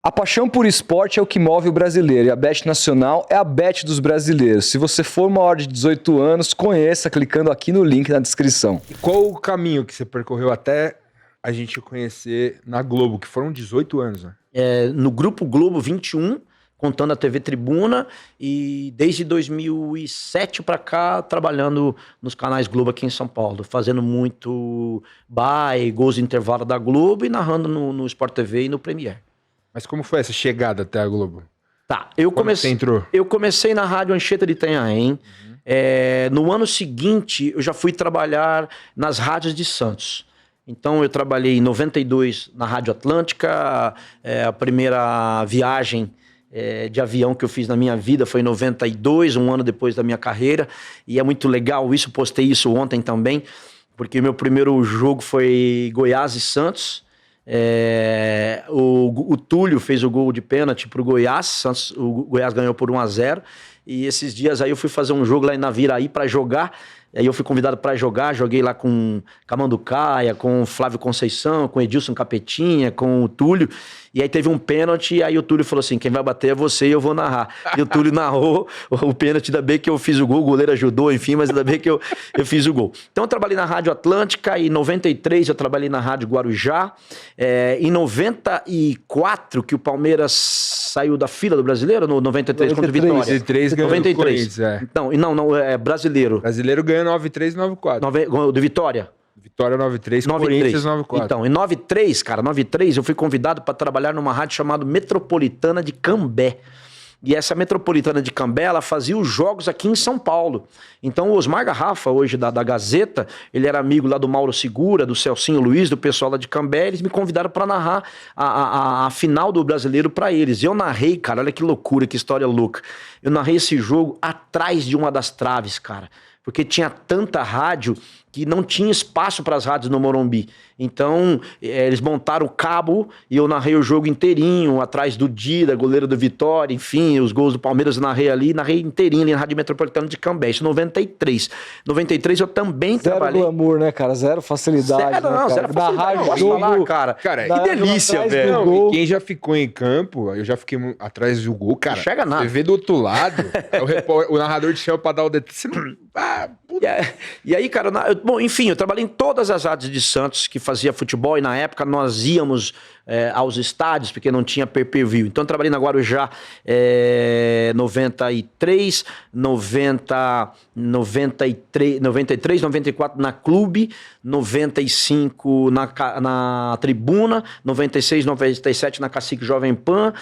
A paixão por esporte é o que move o brasileiro e a Bet Nacional é a bet dos brasileiros. Se você for maior de 18 anos, conheça clicando aqui no link na descrição. E qual o caminho que você percorreu até a gente conhecer na Globo, que foram 18 anos, né? No Grupo Globo 21, contando a TV Tribuna, e desde 2007 para cá, trabalhando nos canais Globo aqui em São Paulo, fazendo muito gols de intervalo da Globo e narrando no Sport TV e no Premiere. Mas como foi essa chegada até a Globo? Tá, Você entrou? Eu comecei na Rádio Anchieta de Itanhaém. No ano seguinte, eu já fui trabalhar nas rádios de Santos. Então, eu trabalhei em 92 na Rádio Atlântica. A primeira viagem de avião que eu fiz na minha vida foi em 92, um ano depois da minha carreira. E é muito legal isso, postei isso ontem também, porque meu primeiro jogo foi Goiás e Santos. O Túlio fez o gol de pênalti pro Goiás. O Goiás ganhou por 1-0. E esses dias aí eu fui fazer um jogo lá em Naviraí para jogar. Aí eu fui convidado para jogar, joguei lá com Camanducaia, com Flávio Conceição, com Edilson Capetinha, com o Túlio. E aí teve um pênalti, e aí o Túlio falou assim, quem vai bater é você e eu vou narrar. E o Túlio narrou o pênalti, ainda bem que eu fiz o gol, o goleiro ajudou, enfim, mas ainda bem que eu fiz o gol. Então eu trabalhei na Rádio Atlântica, em 93 eu trabalhei na Rádio Guarujá. Em 94, que o Palmeiras saiu da fila do Brasileiro, no 93 contra o Vitória. 93 ganhou 93. Não, é brasileiro. Brasileiro ganhou 93 e 94. Do Vitória. Vitória 93, Corinthians 94. Então, em 93, eu fui convidado para trabalhar numa rádio chamada Metropolitana de Cambé. E essa Metropolitana de Cambé, ela fazia os jogos aqui em São Paulo. Então, o Osmar Garrafa, hoje da Gazeta, ele era amigo lá do Mauro Segura, do Celcinho Luiz, do pessoal lá de Cambé. Eles me convidaram para narrar a final do Brasileiro para eles. E eu narrei, cara, olha que loucura, que história louca. Eu narrei esse jogo atrás de uma das traves, cara. Porque tinha tanta rádio que não tinha espaço para as rádios no Morumbi. Então, eles montaram o cabo e eu narrei o jogo inteirinho, atrás do Dida, goleiro do Vitória, enfim, os gols do Palmeiras eu narrei inteirinho ali na Rádio Metropolitana de Cambé, isso em 93. 93 eu também trabalhei. Zero glamour, né, cara? Zero facilidade. Zero, não, zero facilidade. Rádio, jogo, falar, cara. Que delícia, velho. Não, e quem já ficou em campo, eu já fiquei atrás do gol, cara. Não chega nada. Você vê do outro lado, o narrador te chama pra dar o detalhe. E aí, cara, enfim, eu trabalhei em todas as rádios de Santos que fazia futebol e na época nós íamos aos estádios porque não tinha pay-per-view. Então eu trabalhei na Guarujá 93, 93, 94 na Clube, 95 na Tribuna, 96, 97 na Cacique Jovem Pan.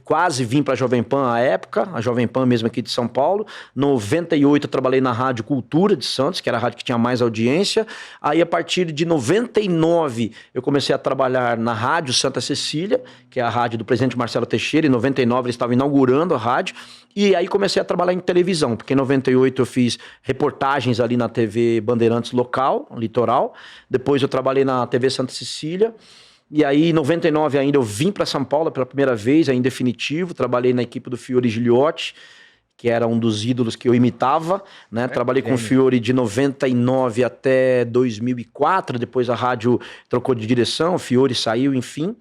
Quase vim pra Jovem Pan à época, a Jovem Pan mesmo aqui de São Paulo. 98 eu trabalhei na Rádio Cultura de Santos, que era a rádio que tinha mais audiência. Aí a partir de 99 eu comecei a trabalhar na Rádio Santa Cecília, que é a rádio do presidente Marcelo Teixeira. Em 99 ele estava inaugurando a rádio. E aí comecei a trabalhar em televisão, porque em 98 eu fiz reportagens ali na TV Bandeirantes local, litoral. Depois eu trabalhei na TV Santa Cecília. E aí, em 99 ainda, eu vim para São Paulo pela primeira vez, em definitivo. Trabalhei na equipe do Fiore Giliotti, que era um dos ídolos que eu imitava, né? Trabalhei com o Fiore de 99 até 2004. Depois a rádio trocou de direção, o Fiore saiu, enfim.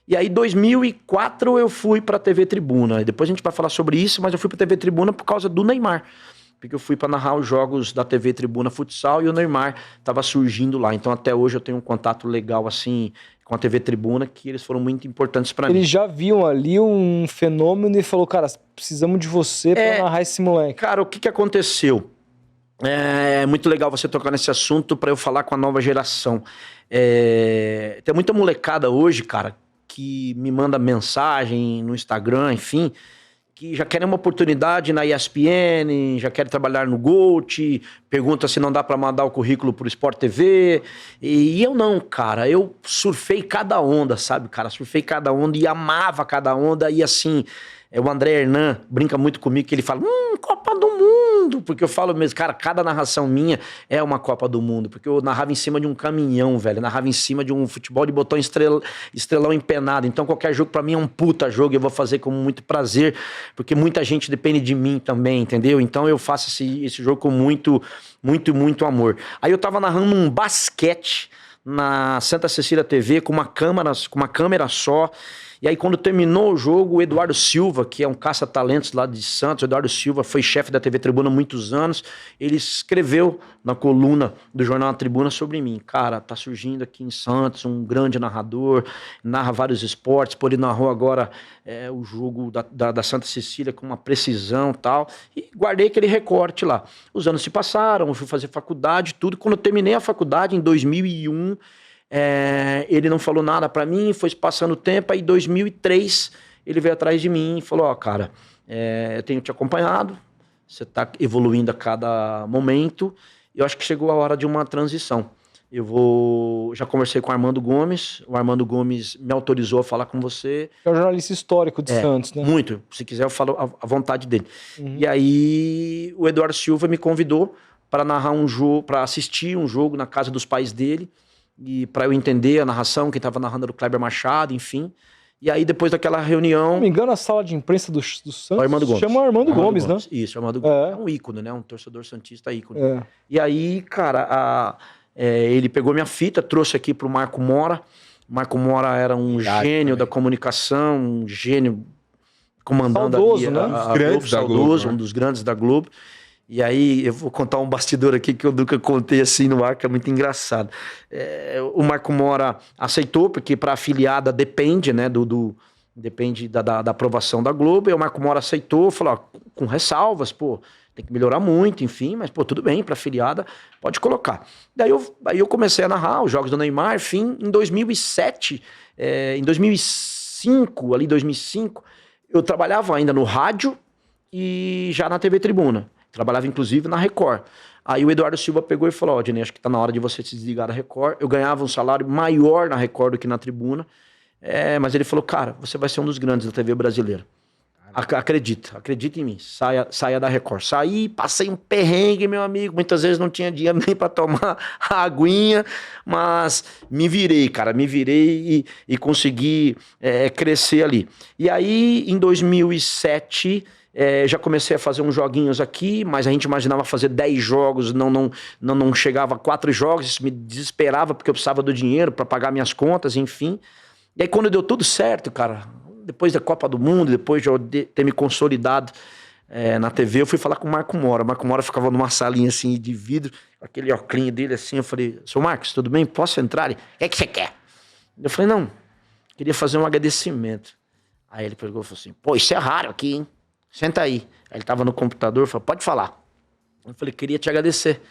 E aí, em 2004, eu fui para a TV Tribuna. Depois a gente vai falar sobre isso, mas eu fui para a TV Tribuna por causa do Neymar. Porque eu fui para narrar os jogos da TV Tribuna Futsal e o Neymar estava surgindo lá. Então, até hoje, eu tenho um contato legal, assim, com a TV Tribuna, que eles foram muito importantes para mim. Eles já viam ali um fenômeno e falou, cara, precisamos de você para narrar esse moleque. Cara, o que aconteceu? É muito legal você tocar nesse assunto para eu falar com a nova geração. Tem muita molecada hoje, cara, que me manda mensagem no Instagram, enfim, que já querem uma oportunidade na ESPN, já querem trabalhar no GOAT, pergunta se não dá para mandar o currículo pro Sport TV. E eu não, cara. Eu surfei cada onda, sabe, cara? Surfei cada onda e amava cada onda. E assim, o André Hernan brinca muito comigo, que ele fala, Copa do Mundo. Porque eu falo mesmo, cara, cada narração minha é uma Copa do Mundo. Porque eu narrava em cima de um caminhão, velho. Eu narrava em cima de um futebol de botão estrelão empenado. Então qualquer jogo pra mim é um puta jogo. Eu vou fazer com muito prazer. Porque muita gente depende de mim também, entendeu? Então eu faço esse jogo com muito, muito, muito amor. Aí eu tava narrando um basquete na Santa Cecília TV com uma câmera só. E aí, quando terminou o jogo, o Eduardo Silva, que é um caça-talentos lá de Santos, o Eduardo Silva foi chefe da TV Tribuna há muitos anos, ele escreveu na coluna do Jornal Tribuna sobre mim. Cara, tá surgindo aqui em Santos um grande narrador, narra vários esportes, ele narrou agora o jogo da Santa Cecília com uma precisão e tal, e guardei aquele recorte lá. Os anos se passaram, eu fui fazer faculdade, tudo. Quando eu terminei a faculdade, em 2001, ele não falou nada pra mim, foi passando o tempo, aí em 2003 ele veio atrás de mim e falou, cara, eu tenho te acompanhado, você tá evoluindo a cada momento, eu acho que chegou a hora de uma transição. Já conversei com o Armando Gomes me autorizou a falar com você. É um jornalista histórico de Santos, né? Muito, se quiser eu falo à vontade dele. E aí o Eduardo Silva me convidou para narrar um jogo, para assistir um jogo na casa dos pais dele, e para eu entender a narração, quem estava narrando era o Kleber Machado, enfim. E aí depois daquela reunião... Se não me engano, a sala de imprensa do Santos Armando Gomes. chama Armando Gomes, né? Isso, Armando Gomes. É um ícone, né? Um torcedor santista ícone. E aí, cara, ele pegou minha fita, trouxe aqui pro Marco Mora. Marco Mora era um gênio da comunicação, um gênio comandando saudoso, ali né? a Globo, saudoso, Globo, um dos grandes da Globo. E aí, eu vou contar um bastidor aqui que eu nunca contei assim no ar, que é muito engraçado. O Marco Mora aceitou, porque para afiliada depende, né, depende da aprovação da Globo, e o Marco Mora aceitou, falou, ó, com ressalvas, pô, tem que melhorar muito, enfim, mas, pô, tudo bem, para afiliada, pode colocar. Daí eu comecei a narrar os jogos do Neymar, enfim, em 2007, em 2005, ali 2005, eu trabalhava ainda no rádio e já na TV Tribuna. Trabalhava, inclusive, na Record. Aí o Eduardo Silva pegou e falou, Dinei, acho que tá na hora de você se desligar da Record. Eu ganhava um salário maior na Record do que na Tribuna. Mas ele falou, cara, você vai ser um dos grandes da TV brasileira. Acredita em mim, saia da Record. Saí, passei um perrengue, meu amigo, muitas vezes não tinha dinheiro nem para tomar a aguinha, mas me virei, cara, e consegui crescer ali. E aí, em 2007, já comecei a fazer uns joguinhos aqui, mas a gente imaginava fazer 10 jogos, não chegava a 4 jogos, isso me desesperava porque eu precisava do dinheiro para pagar minhas contas, enfim. E aí, quando deu tudo certo, cara, depois da Copa do Mundo, depois de eu ter me consolidado na TV, eu fui falar com o Marco Mora. O Marco Mora ficava numa salinha assim de vidro, aquele óculos dele assim. Eu falei, seu Marcos, tudo bem? Posso entrar? Ele, o que você quer? Eu falei, não, queria fazer um agradecimento. Aí ele pegou e falou assim, pô, isso é raro aqui, hein? Senta aí. Aí ele tava no computador, falou, pode falar. Eu falei, queria te agradecer,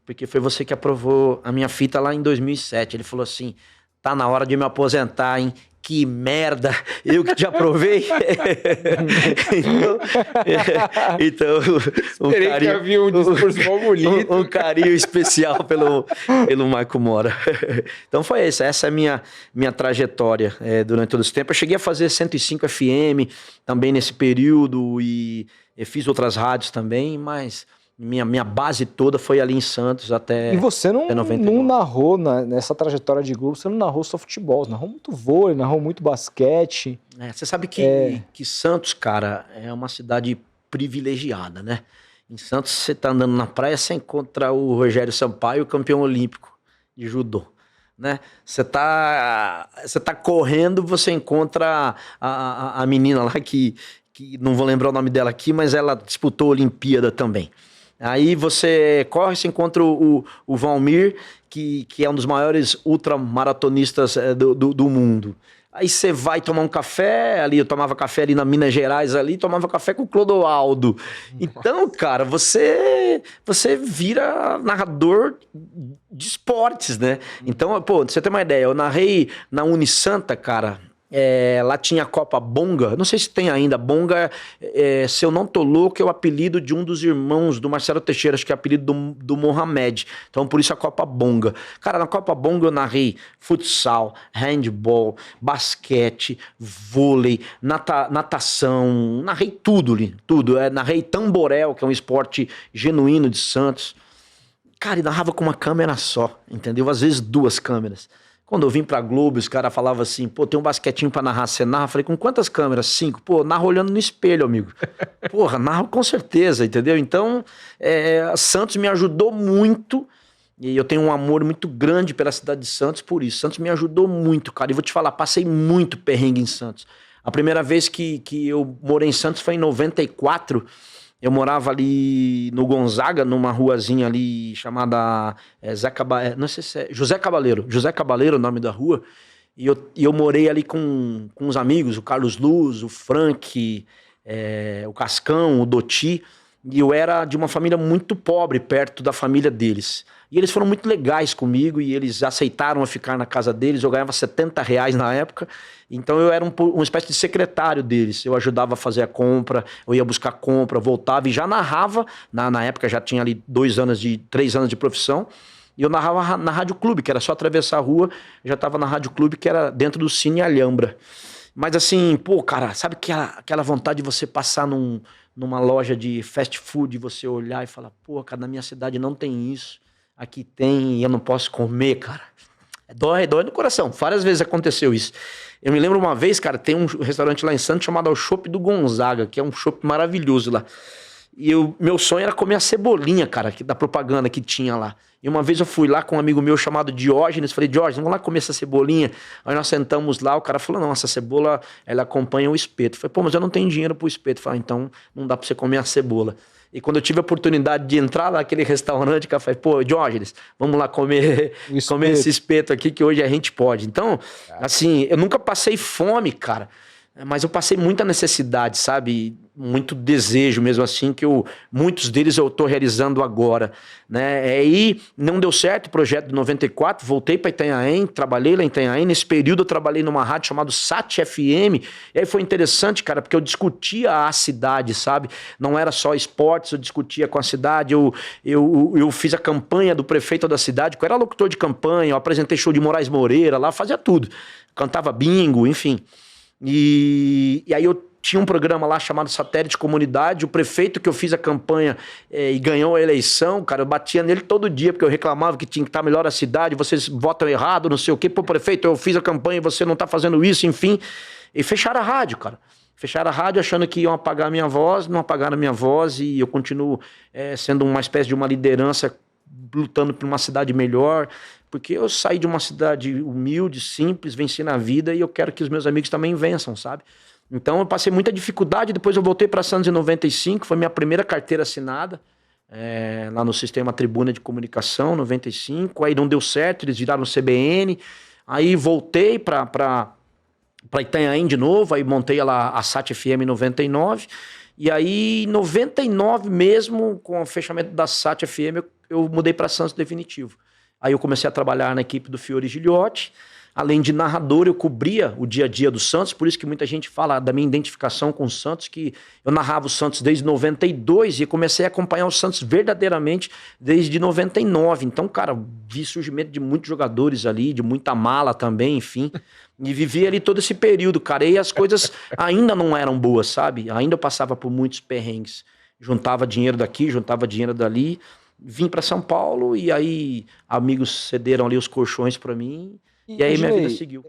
porque foi você que aprovou a minha fita lá em 2007. Ele falou assim, tá na hora de me aposentar, hein? Que merda, eu que te aprovei. então um carinho especial pelo Marco Mora. Então foi isso, essa é a minha trajetória durante todo esse tempo. Eu cheguei a fazer 105 FM também nesse período e fiz outras rádios também, mas minha base toda foi ali em Santos até. E você não narrou nessa trajetória de Globo, você não narrou só futebol, você narrou muito vôlei, narrou muito basquete. Você sabe que Santos, cara, é uma cidade privilegiada, né? Em Santos, você tá andando na praia, você encontra o Rogério Sampaio, campeão olímpico de judô, né? Você tá correndo, você encontra a menina lá que não vou lembrar o nome dela aqui, mas ela disputou a Olimpíada também. Aí você corre, você encontra o Valmir, que é um dos maiores ultramaratonistas do mundo. Aí você vai tomar um café, ali eu tomava café ali na Minas Gerais, ali tomava café com o Clodoaldo. Então, cara, você vira narrador de esportes, né? Então, pô, você tem uma ideia, eu narrei na Unisanta, cara. Lá tinha a Copa Bonga, não sei se tem ainda. Bonga, se eu não tô louco, é o apelido de um dos irmãos do Marcelo Teixeira, acho que é o apelido do Mohamed. Então, por isso a Copa Bonga. Cara, na Copa Bonga eu narrei futsal, handball, basquete, vôlei, natação, narrei tudo ali, tudo. Narrei tamborel, que é um esporte genuíno de Santos. Cara, e narrava com uma câmera só, entendeu? Às vezes 2 câmeras. Quando eu vim pra Globo, os caras falavam assim, pô, tem um basquetinho pra narrar, você narra? Eu falei, com quantas câmeras? 5. Pô, narro olhando no espelho, amigo. Porra, narro com certeza, entendeu? Então, Santos me ajudou muito E eu tenho um amor muito grande pela cidade de Santos por isso. Santos me ajudou muito, cara. E vou te falar, passei muito perrengue em Santos. A primeira vez que eu morei em Santos foi em 94. Eu morava ali no Gonzaga, numa ruazinha ali chamada não sei se é José Cabaleiro. José Cabaleiro é o nome da rua. E eu morei ali com uns amigos, o Carlos Luz, o Frank, o Cascão, o Doti. E eu era de uma família muito pobre, perto da família deles. E eles foram muito legais comigo e eles aceitaram eu ficar na casa deles. Eu ganhava R$70 na época. Então eu era uma espécie de secretário deles. Eu ajudava a fazer a compra, eu ia buscar compra, voltava e já narrava. Na época já tinha ali 3 anos de profissão. E eu narrava na Rádio Clube, que era só atravessar a rua. Eu já estava na Rádio Clube, que era dentro do Cine Alhambra. Mas assim, pô, cara, sabe aquela vontade de você passar numa loja de fast food e você olhar e falar, pô, cara, na minha cidade não tem isso. Aqui tem e eu não posso comer, cara. Dói no coração. Várias vezes aconteceu isso. Eu me lembro uma vez, cara, tem um restaurante lá em Santos chamado o Chopp do Gonzaga, que é um chopp maravilhoso lá. E meu sonho era comer a cebolinha, cara, da propaganda que tinha lá. E uma vez eu fui lá com um amigo meu chamado Diógenes, falei, Diógenes, vamos lá comer essa cebolinha. Aí nós sentamos lá, o cara falou, não, essa cebola, ela acompanha o espeto. Eu falei, pô, mas eu não tenho dinheiro pro espeto. Eu falei, então não dá pra você comer a cebola. E quando eu tive a oportunidade de entrar naquele restaurante, cara, eu falei, pô, Diógenes, vamos lá comer esse espeto aqui, que hoje a gente pode. Então, assim, eu nunca passei fome, cara. Mas eu passei muita necessidade, sabe? Muito desejo mesmo assim, muitos deles eu tô realizando agora, né? Aí não deu certo o projeto de 94, voltei para Itanhaém, trabalhei lá em Itanhaém. Nesse período eu trabalhei numa rádio chamada Sat FM. E aí foi interessante, cara, porque eu discutia a cidade, sabe? Não era só esportes, eu discutia com a cidade. Eu fiz a campanha do prefeito da cidade, eu era locutor de campanha, eu apresentei show de Moraes Moreira lá, fazia tudo. Cantava bingo, enfim. E aí eu tinha um programa lá chamado Satélite Comunidade. O prefeito que eu fiz a campanha e ganhou a eleição, cara, eu batia nele todo dia, porque eu reclamava que tinha que estar melhor a cidade, vocês votam errado, não sei o quê. Pô, prefeito, eu fiz a campanha e você não tá fazendo isso, enfim. E fecharam a rádio, cara. Fecharam a rádio achando que iam apagar a minha voz, não apagaram a minha voz e eu continuo sendo uma espécie de uma liderança, lutando por uma cidade melhor, porque eu saí de uma cidade humilde, simples, venci na vida e eu quero que os meus amigos também vençam, sabe? Então eu passei muita dificuldade, depois eu voltei para Santos em 95, foi minha primeira carteira assinada, lá no Sistema Tribuna de Comunicação, 95, aí não deu certo, eles viraram CBN, aí voltei para Itanhaém de novo, aí montei lá a Sat FM em 99, e aí em 99 mesmo, com o fechamento da Sat FM, eu mudei para Santos definitivo. Aí eu comecei a trabalhar na equipe do Fiore Giliotti. Além de narrador, eu cobria o dia a dia do Santos, por isso que muita gente fala da minha identificação com o Santos, que eu narrava o Santos desde 92 e comecei a acompanhar o Santos verdadeiramente desde 99. Então, cara, vi surgimento de muitos jogadores ali, de muita mala também, enfim. E vivi ali todo esse período, cara. E as coisas ainda não eram boas, sabe? Ainda eu passava por muitos perrengues. Juntava dinheiro daqui, juntava dinheiro dali. Vim para São Paulo e aí amigos cederam ali os colchões para mim e aí minha vida seguiu.